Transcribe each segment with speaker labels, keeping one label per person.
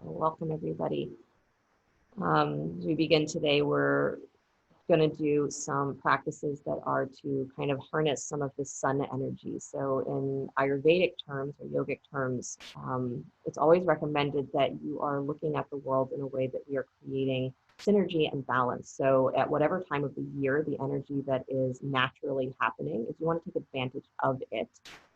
Speaker 1: Welcome, everybody. As we begin today, we're going to do some practices that are to kind of harness some of the sun energy. So in Ayurvedic terms or yogic terms, it's always recommended that you are looking at the world in a way that we are creating synergy and balance. So at whatever time of the year, the energy that is naturally happening is you want to take advantage of it.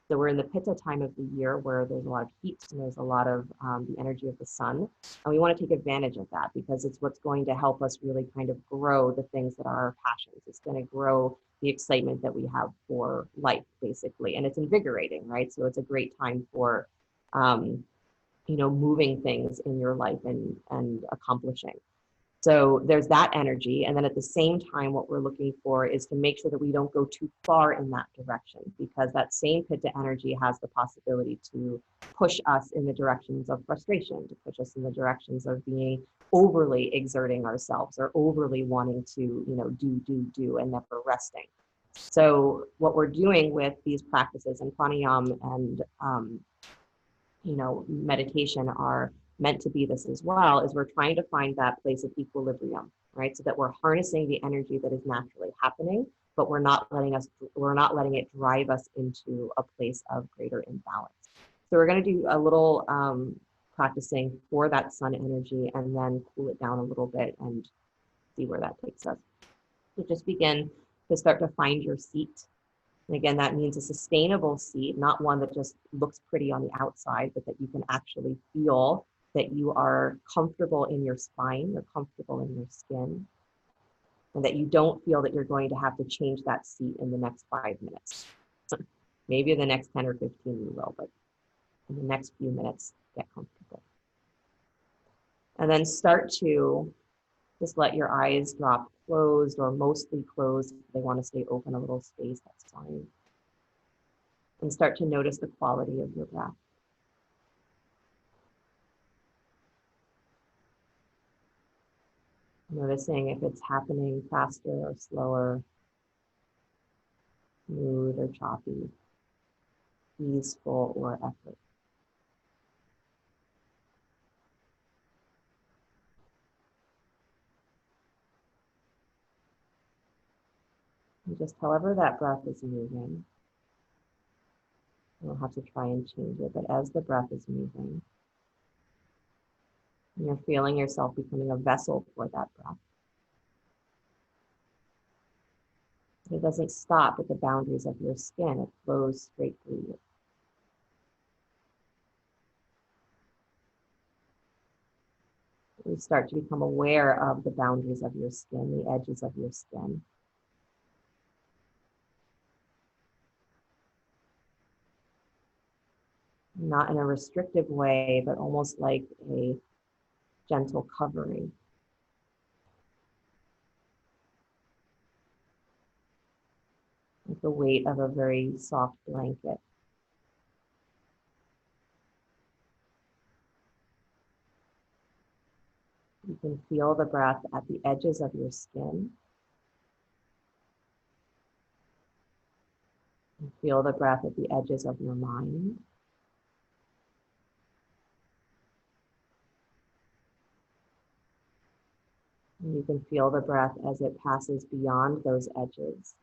Speaker 1: So we're in the pitta time of the year where there's a lot of heat and there's a lot of the energy of the sun. And we want to take advantage of that because it's what's going to help us really kind of grow the things that are our passions. It's going to grow the excitement that we have for life, basically. And it's invigorating, right? So it's a great time for, moving things in your life and accomplishing. So there's that energy. And then at the same time, what we're looking for is to make sure that we don't go too far in that direction, because that same pitta energy has the possibility to push us in the directions of frustration, to push us in the directions of being overly exerting ourselves or overly wanting to, do and never resting. So what we're doing with these practices and pranayama and, meditation are meant to be this as well, is we're trying to find that place of equilibrium, right? So that we're harnessing the energy that is naturally happening, but we're not letting it drive us into a place of greater imbalance. So we're going to do a little practicing for that sun energy and then cool it down a little bit and see where that takes us. So just begin to start to find your seat. And again, that means a sustainable seat, not one that just looks pretty on the outside, but that you can actually feel that you are comfortable in your spine, you're comfortable in your skin, and that you don't feel that you're going to have to change that seat in the next 5 minutes. Maybe the next 10 or 15 you will, but in the next few minutes, get comfortable. And then start to just let your eyes drop closed or mostly closed. If they want to stay open a little space, that's fine. And start to notice the quality of your breath. Noticing if it's happening faster or slower, smooth or choppy, easeful or effort. And just however that breath is moving, you don't have to try and change it, but as the breath is moving, you're feeling yourself becoming a vessel for that breath. It doesn't stop at the boundaries of your skin, it flows straight through you. You start to become aware of the boundaries of your skin, the edges of your skin. Not in a restrictive way, but almost like a gentle covering. Like the weight of a very soft blanket. You can feel the breath at the edges of your skin. You feel the breath at the edges of your mind. And you can feel the breath as it passes beyond those edges.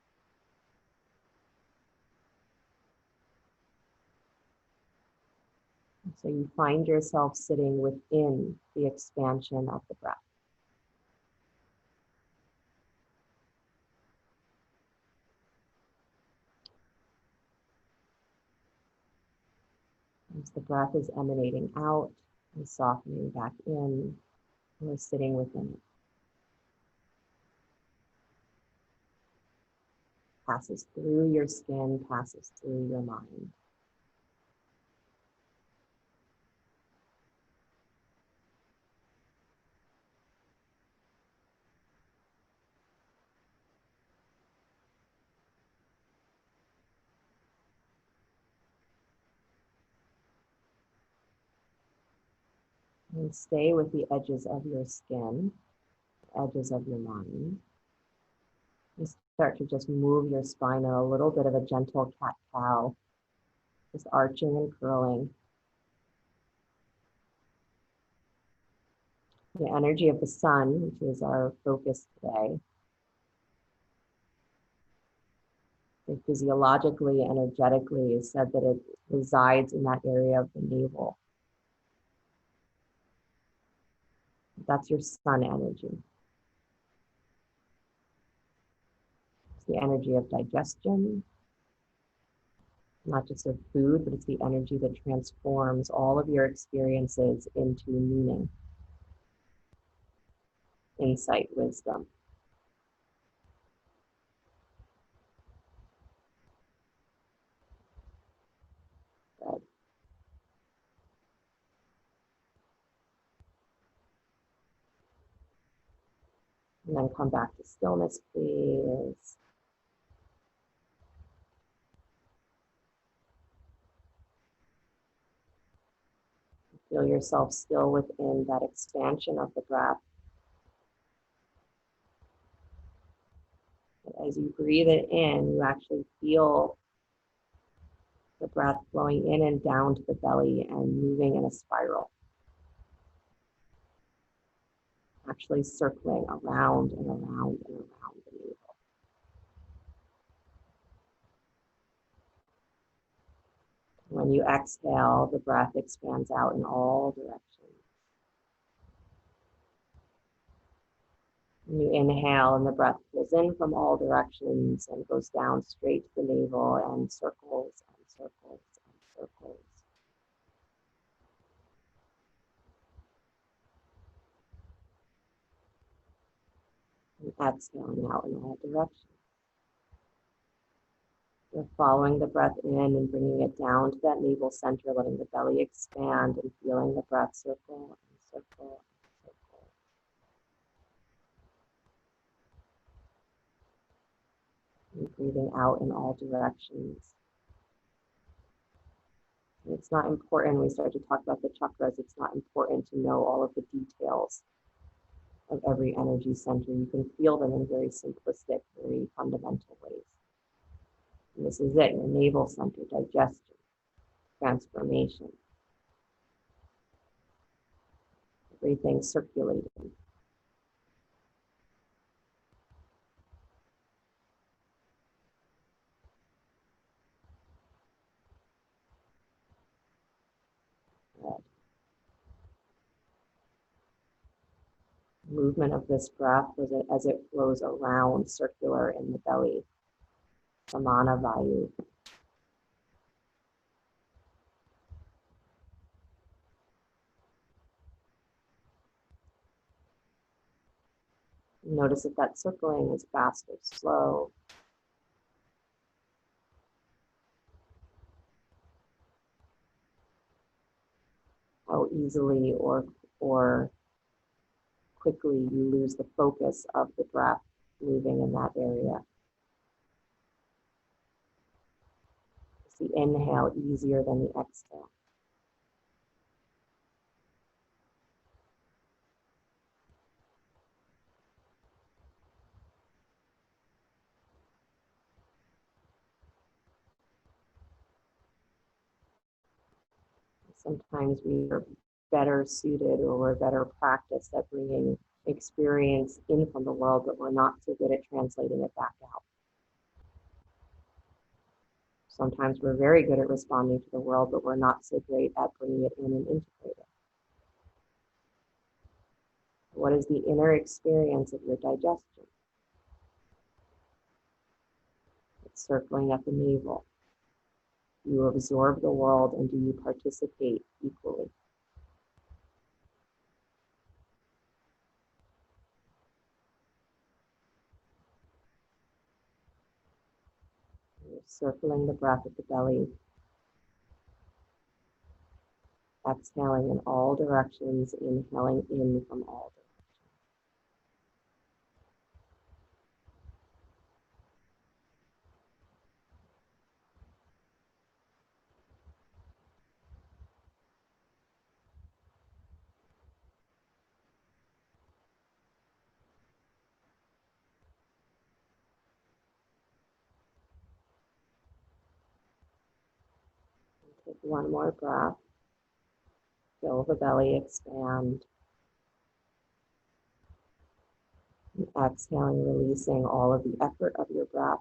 Speaker 1: So you find yourself sitting within the expansion of the breath. As the breath is emanating out and softening back in, we're sitting within it. Passes through your skin, passes through your mind. And stay with the edges of your skin, edges of your mind. And start to just move your spine in a little bit of a gentle cat-cow, just arching and curling. The energy of the sun, which is our focus today, physiologically, energetically, is said that it resides in that area of the navel. That's your sun energy. It's the energy of digestion, not just of food, but it's the energy that transforms all of your experiences into meaning, insight, wisdom. Good. And then come back to stillness, please. Feel yourself still within that expansion of the breath. As you breathe it in, you actually feel the breath flowing in and down to the belly and moving in a spiral, actually circling around and around and around the navel. When you exhale, the breath expands out in all directions. When you inhale and the breath pulls in from all directions and goes down straight to the navel and circles and circles and circles. And exhaling out in all directions. You're following the breath in and bringing it down to that navel center, letting the belly expand and feeling the breath circle and circle and circle. And breathing out in all directions. And it's not important when we start to talk about the chakras, it's not important to know all of the details of every energy center. You can feel them in very simplistic, very fundamental ways. And this is it, your navel center, digestion, transformation, everything circulating. Good. Movement of this breath as it flows around, circular in the belly. Samana, vayu. Notice if that circling is fast or slow. How easily or quickly you lose the focus of the breath moving in that area. Is the inhale easier than the exhale? Sometimes we are better suited or we're better practiced at bringing experience in from the world, but we're not so good at translating it back out. Sometimes we're very good at responding to the world, but we're not so great at bringing it in and integrating it. What is the inner experience of your digestion? It's circling at the navel. Do you absorb the world and do you participate equally? You're circling the breath at the belly, exhaling in all directions, inhaling in from all directions. Take one more breath. Feel the belly expand. Exhaling, releasing all of the effort of your breath.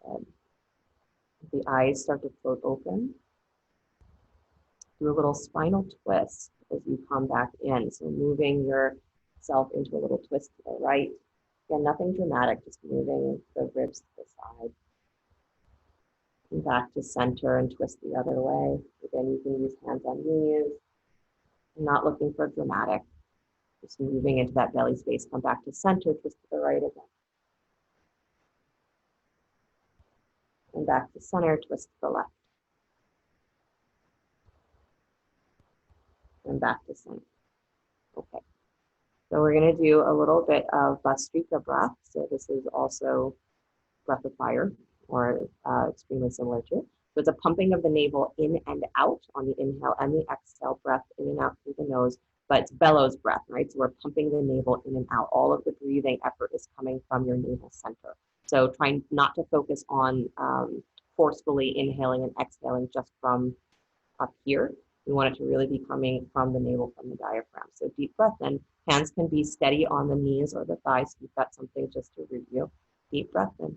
Speaker 1: And the eyes start to float open. Do a little spinal twist as you come back in. So moving yourself into a little twist to the right. Again, nothing dramatic, just moving the ribs to the side. And back to center and twist the other way. Again, you can use hands on knees. I'm not looking for dramatic. Just moving into that belly space. Come back to center, twist to the right again. And back to center, twist to the left. And back to center. Okay. So we're going to do a little bit of Bhastrika breath. So this is also breath of fire, or extremely similar to it. So it's a pumping of the navel in and out on the inhale and the exhale, breath in and out through the nose, but it's bellows breath, right? So we're pumping the navel in and out. All of the breathing effort is coming from your navel center. So trying not to focus on forcefully inhaling and exhaling just from up here. We want it to really be coming from the navel, from the diaphragm. So deep breath in. Hands can be steady on the knees or the thighs. You've got something just to review. Deep breath in.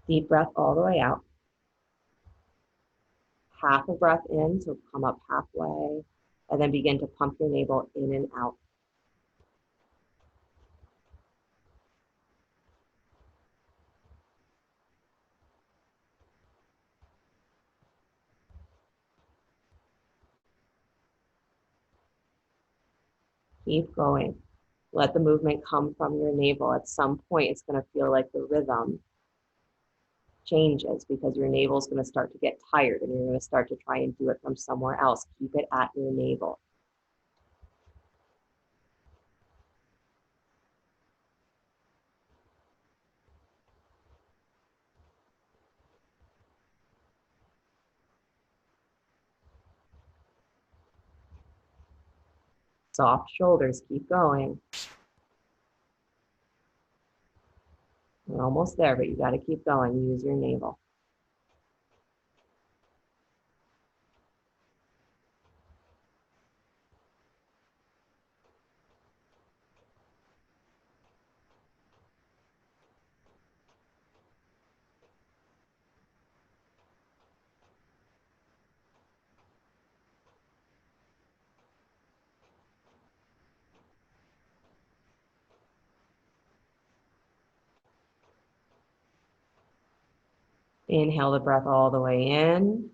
Speaker 1: Deep breath all the way out. Half a breath in, so come up halfway, and then begin to pump your navel in and out. Keep going. Let the movement come from your navel. At some point, it's going to feel like the rhythm changes because your navel is going to start to get tired and you're going to start to try and do it from somewhere else. Keep it at your navel. Soft shoulders, keep going. We're almost there, but you got to keep going. Use your navel. Inhale the breath all the way in.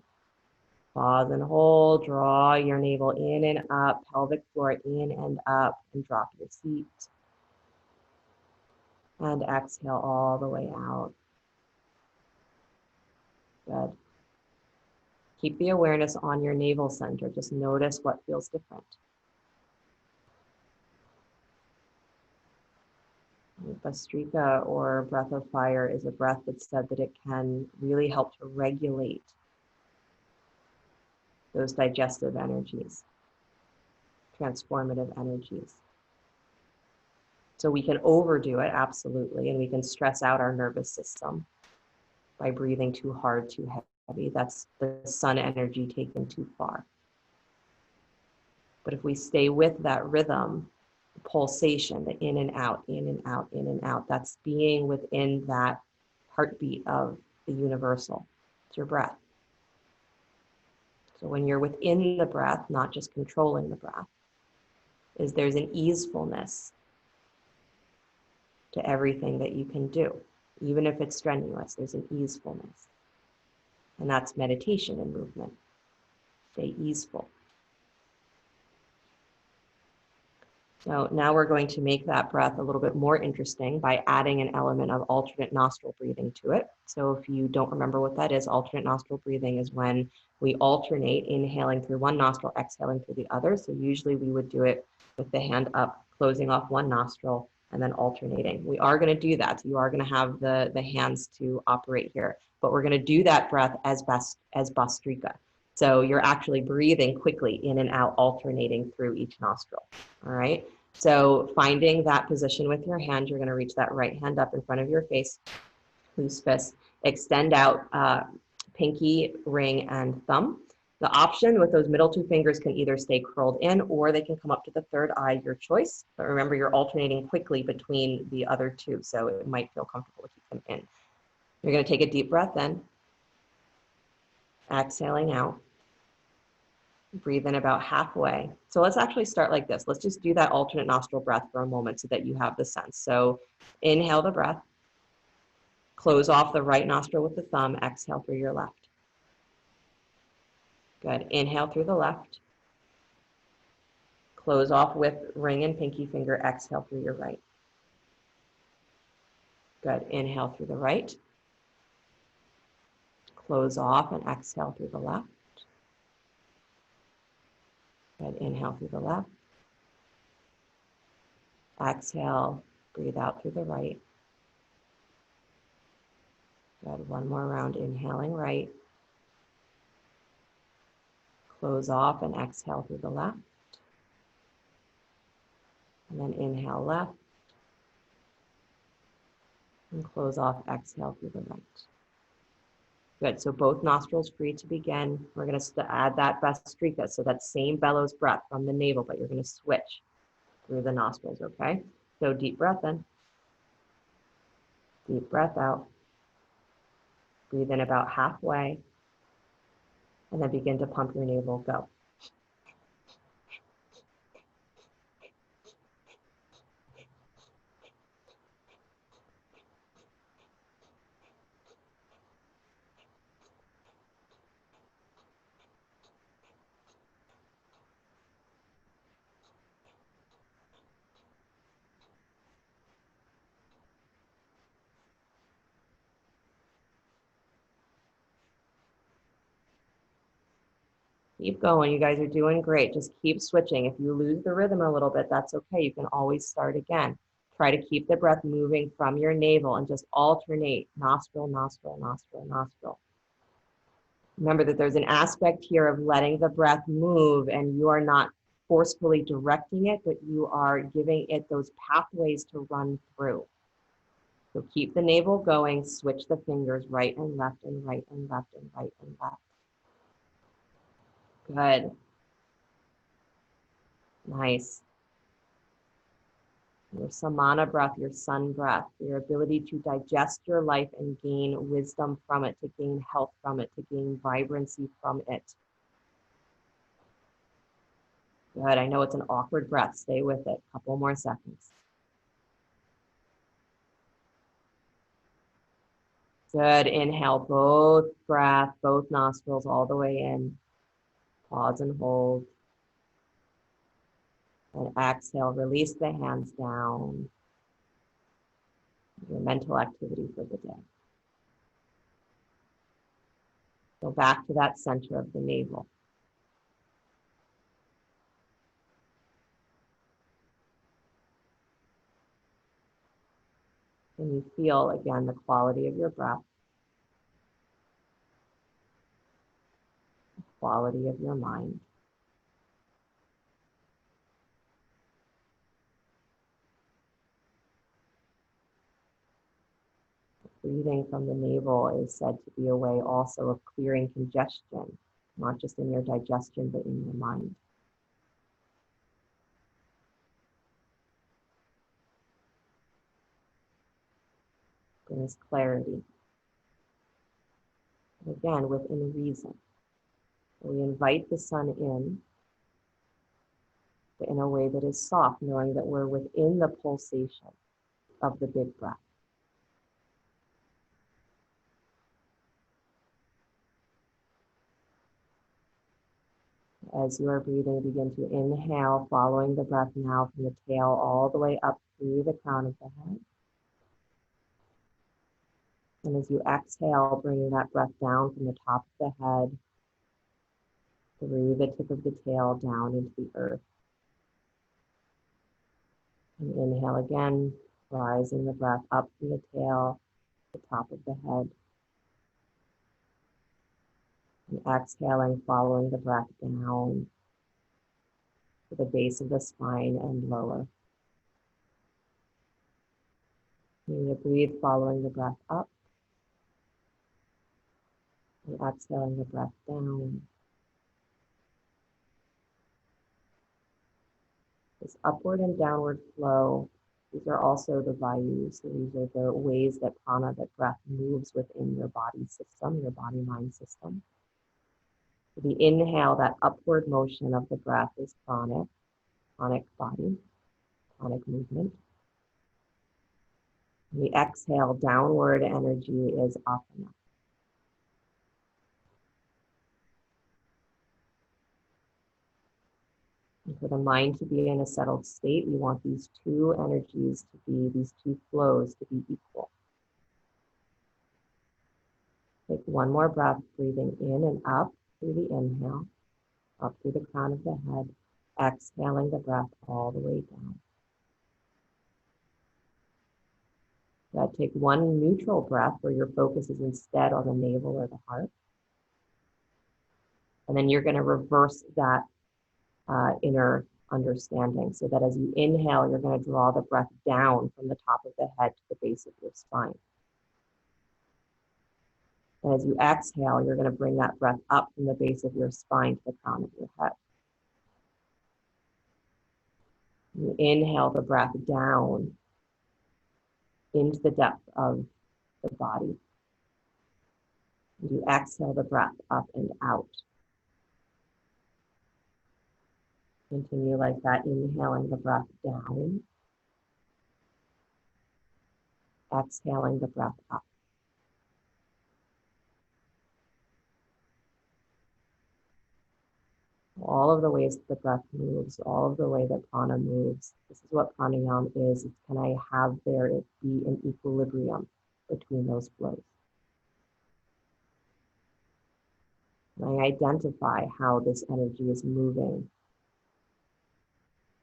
Speaker 1: Pause and hold. Draw your navel in and up. Pelvic floor in and up. And drop your seat. And exhale all the way out. Good. Keep the awareness on your navel center. Just notice what feels different. Bhastrika, or breath of fire, is a breath that's said that it can really help to regulate those digestive energies, transformative energies. So we can overdo it, absolutely, and we can stress out our nervous system by breathing too hard, too heavy. That's the sun energy taken too far. But if we stay with that rhythm, pulsation, the in and out, in and out, in and out, that's being within that heartbeat of the universal. It's your breath. So when you're within the breath, not just controlling the breath, there's an easefulness to everything that you can do. Even if it's strenuous, there's an easefulness. And that's meditation and movement. Stay easeful. So now we're going to make that breath a little bit more interesting by adding an element of alternate nostril breathing to it. So if you don't remember what that is, alternate nostril breathing is when we alternate inhaling through one nostril, exhaling through the other. So usually we would do it with the hand up, closing off one nostril, and then alternating. We are going to do that. So you are going to have the hands to operate here, but we're going to do that breath as Bhastrika. So you're actually breathing quickly in and out, alternating through each nostril. All right. So finding that position with your hand, you're going to reach that right hand up in front of your face, loose fist, extend out pinky, ring, and thumb. The option with those middle two fingers can either stay curled in or they can come up to the third eye, your choice. But remember, you're alternating quickly between the other two, so it might feel comfortable to keep them in. You're going to take a deep breath in, exhaling out. Breathe in about halfway. So let's actually start like this. Let's just do that alternate nostril breath for a moment so that you have the sense. So inhale the breath, close off the right nostril with the thumb, exhale through your left. Good. Inhale through the left. Close off with ring and pinky finger, exhale through your right. Good. Inhale through the right. Close off and exhale through the left. Good. Inhale through the left. Exhale, breathe out through the right. Good. One more round, inhaling right. Close off and exhale through the left. And then inhale left. And close off, exhale through the right. Good, so both nostrils free to begin. We're going to add that Bhastrika, so that same bellows breath from the navel, but you're going to switch through the nostrils, okay? So deep breath in, deep breath out. Breathe in about halfway, and then begin to pump your navel, go. Keep going, you guys are doing great. Just keep switching. If you lose the rhythm a little bit, that's okay. You can always start again. Try to keep the breath moving from your navel and just alternate nostril, nostril, nostril, nostril. Remember that there's an aspect here of letting the breath move, and you are not forcefully directing it, but you are giving it those pathways to run through. So keep the navel going, switch the fingers right and left and right and left and right and left. Good. Nice. Your Samana breath, your sun breath, your ability to digest your life and gain wisdom from it, to gain health from it, to gain vibrancy from it. Good. I know it's an awkward breath. Stay with it. Couple more seconds. Good. Inhale both breath, both nostrils all the way in. Pause and hold. And exhale, release the hands down. Your mental activity for the day. Go back to that center of the navel. And you feel, again, the quality of your breath, the quality of your mind. Breathing from the navel is said to be a way also of clearing congestion, not just in your digestion, but in your mind. Brings clarity. And again, within reason. We invite the sun in, but in a way that is soft, knowing that we're within the pulsation of the big breath. As you are breathing, begin to inhale, following the breath now from the tail all the way up through the crown of the head. And as you exhale, bringing that breath down from the top of the head, through the tip of the tail, down into the earth. And inhale again, rising the breath up from the tail, the top of the head. And exhaling, following the breath down to the base of the spine and lower. You breathe, following the breath up. And exhaling the breath down. This upward and downward flow, these are also the vayu. So these are the ways that prana, that breath moves within your body system, your body-mind system. So the inhale, that upward motion of the breath is pranic body, pranic movement. And the exhale, downward energy is apana. And for the mind to be in a settled state, we want these two energies to be, these two flows to be equal. Take one more breath, breathing in and up through the inhale, up through the crown of the head, exhaling the breath all the way down. Take one neutral breath where your focus is instead on the navel or the heart. And then you're going to reverse that inner understanding, so that as you inhale, you're going to draw the breath down from the top of the head to the base of your spine. And as you exhale, you're going to bring that breath up from the base of your spine to the crown of your head. You inhale the breath down into the depth of the body. And you exhale the breath up and out. Continue like that, inhaling the breath down, exhaling the breath up. All of the ways that the breath moves, all of the way that prana moves. This is what pranayama is. It's, can I have there it be an equilibrium between those flows? Can I identify how this energy is moving?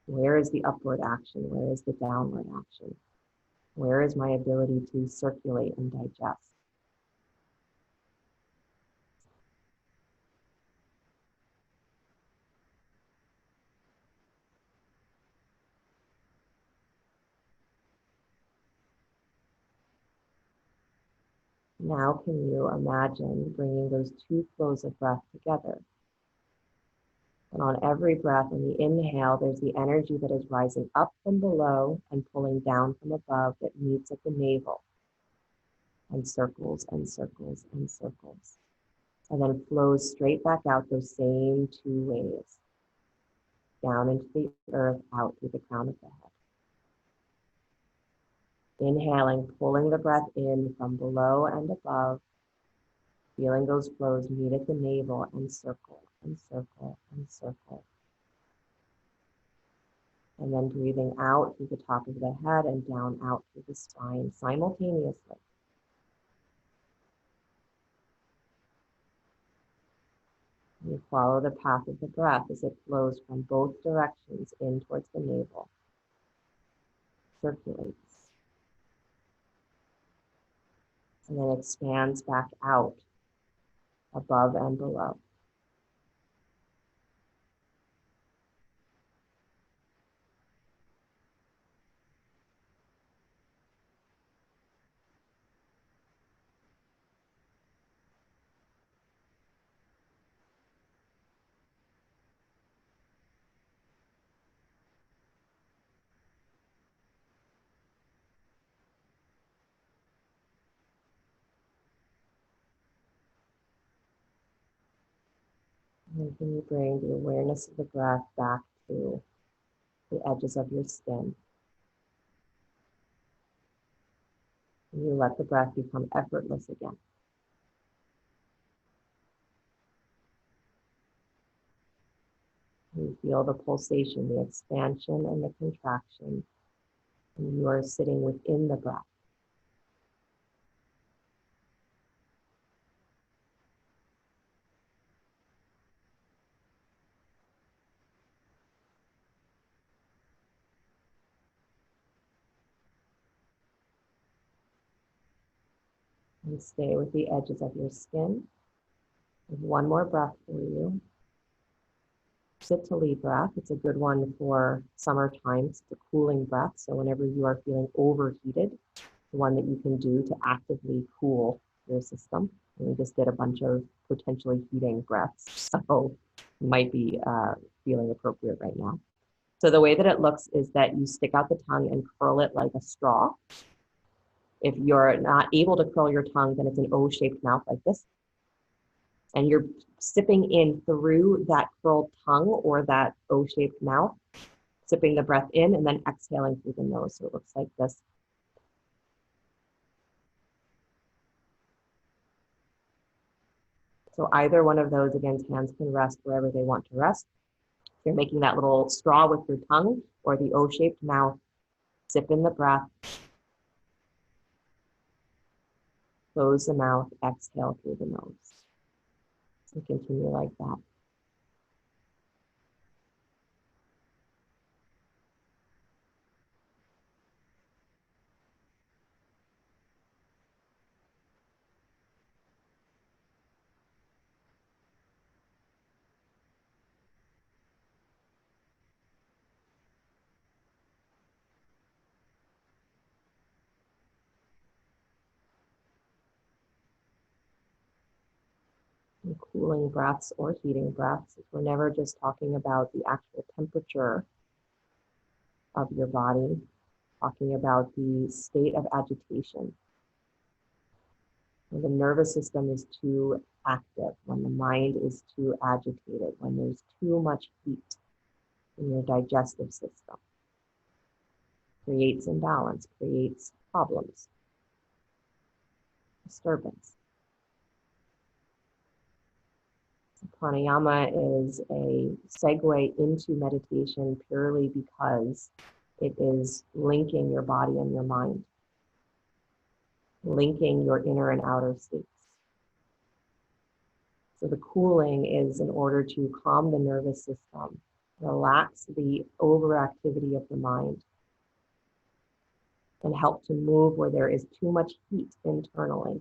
Speaker 1: Where is the upward action? Where is the downward action? Where is my ability to circulate and digest? Now, can you imagine bringing those two flows of breath together? And on every breath, in the inhale, there's the energy that is rising up from below and pulling down from above that meets at the navel and circles and circles and circles. And then flows straight back out those same two ways, down into the earth, out through the crown of the head. Inhaling, pulling the breath in from below and above, feeling those flows meet at the navel and circle and circle and circle. And then breathing out through the top of the head and down out through the spine simultaneously. You follow the path of the breath as it flows from both directions in towards the navel, circulates, and then expands back out above and below. And then you bring the awareness of the breath back to the edges of your skin. And you let the breath become effortless again. You feel the pulsation, the expansion and the contraction. And you are sitting within the breath. And stay with the edges of your skin. One more breath for you. Sitali breath. It's a good one for summertime. It's a cooling breath. So whenever you are feeling overheated, the one that you can do to actively cool your system. And we just did a bunch of potentially heating breaths. So might be feeling appropriate right now. So the way that it looks is that you stick out the tongue and curl it like a straw. If you're not able to curl your tongue, then it's an O-shaped mouth like this. And you're sipping in through that curled tongue or that O-shaped mouth, sipping the breath in and then exhaling through the nose. So it looks like this. So either one of those, again, hands can rest wherever they want to rest. If you're making that little straw with your tongue or the O-shaped mouth, sip in the breath, close the mouth, exhale through the nose. And continue like that. And cooling breaths or heating breaths. We're never just talking about the actual temperature of your body, talking about the state of agitation. When the nervous system is too active, when the mind is too agitated, when there's too much heat in your digestive system, creates imbalance, creates problems, disturbance. Pranayama is a segue into meditation purely because it is linking your body and your mind, linking your inner and outer states. So the cooling is in order to calm the nervous system, relax the overactivity of the mind, and help to move where there is too much heat internally,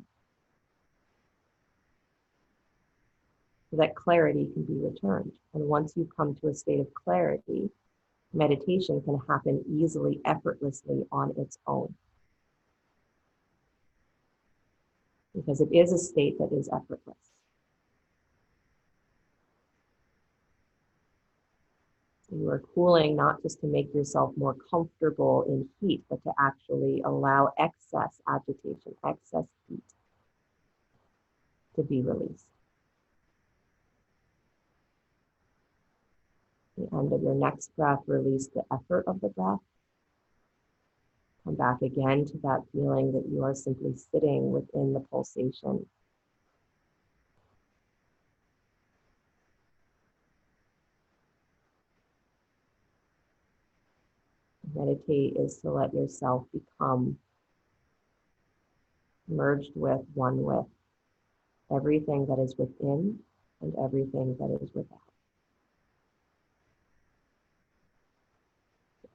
Speaker 1: so that clarity can be returned. And once you come to a state of clarity, meditation can happen easily, effortlessly on its own. Because it is a state that is effortless. You are cooling not just to make yourself more comfortable in heat, but to actually allow excess agitation, excess heat to be released. At the end of your next breath, release the effort of the breath. Come back again to that feeling that you are simply sitting within the pulsation. Meditate is to let yourself become merged with, one with everything that is within and everything that is without.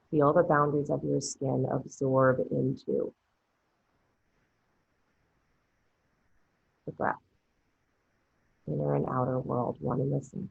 Speaker 1: Feel the boundaries of your skin absorb into the breath. Inner and outer world, one and the same.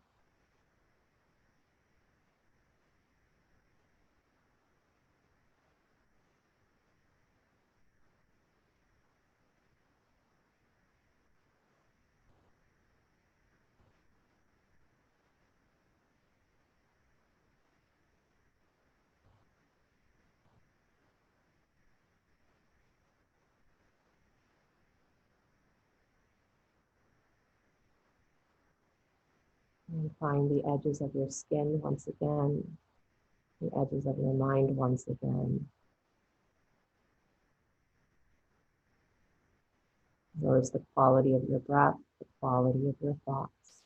Speaker 1: And find the edges of your skin once again, the edges of your mind once again. Notice the quality of your breath, the quality of your thoughts.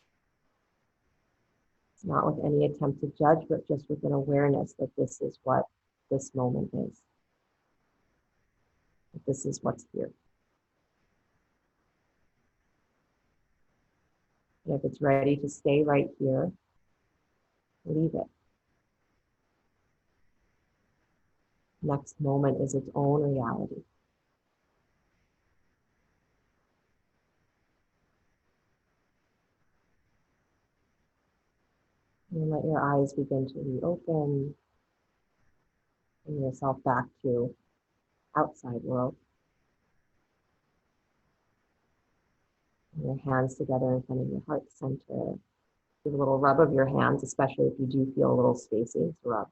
Speaker 1: It's not with any attempt to judge, but just with an awareness that this is what this moment is. That this is what's here. And if it's ready to stay right here, leave it. Next moment is its own reality. And let your eyes begin to reopen. Bring yourself back to outside world. And your hands together in front of your heart center. Give a little rub of your hands, especially if you do feel a little spacing to rub.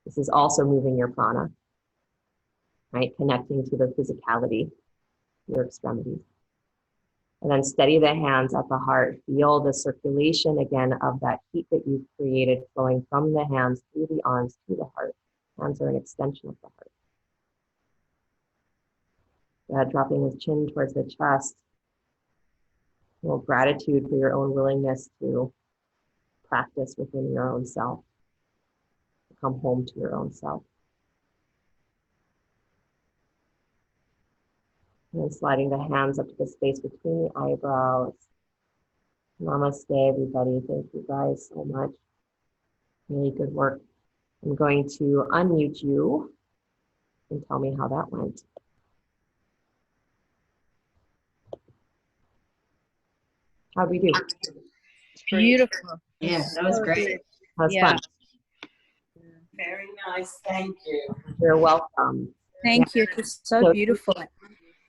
Speaker 1: This is also moving your prana, right? Connecting to the physicality, your extremities. And then steady the hands at the heart. Feel the circulation again of that heat that you've created flowing from the hands through the arms to the heart. Hands are an extension of the heart. Dropping his chin towards the chest. Well, gratitude for your own willingness to practice within your own self. To come home to your own self. And then sliding the hands up to the space between the eyebrows. Namaste, everybody. Thank you guys so much. Really good work. I'm going to unmute you and tell me how that went. How'd we do?
Speaker 2: Beautiful.
Speaker 3: Yeah, that was great.
Speaker 1: That was fun.
Speaker 3: Very nice. Thank you.
Speaker 1: You're welcome.
Speaker 2: Thank you. It was so beautiful.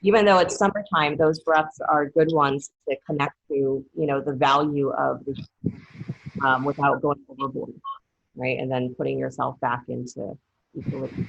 Speaker 1: Even though it's summertime, those breaths are good ones to connect to, the value of the without going overboard, right? And then putting yourself back into equilibrium.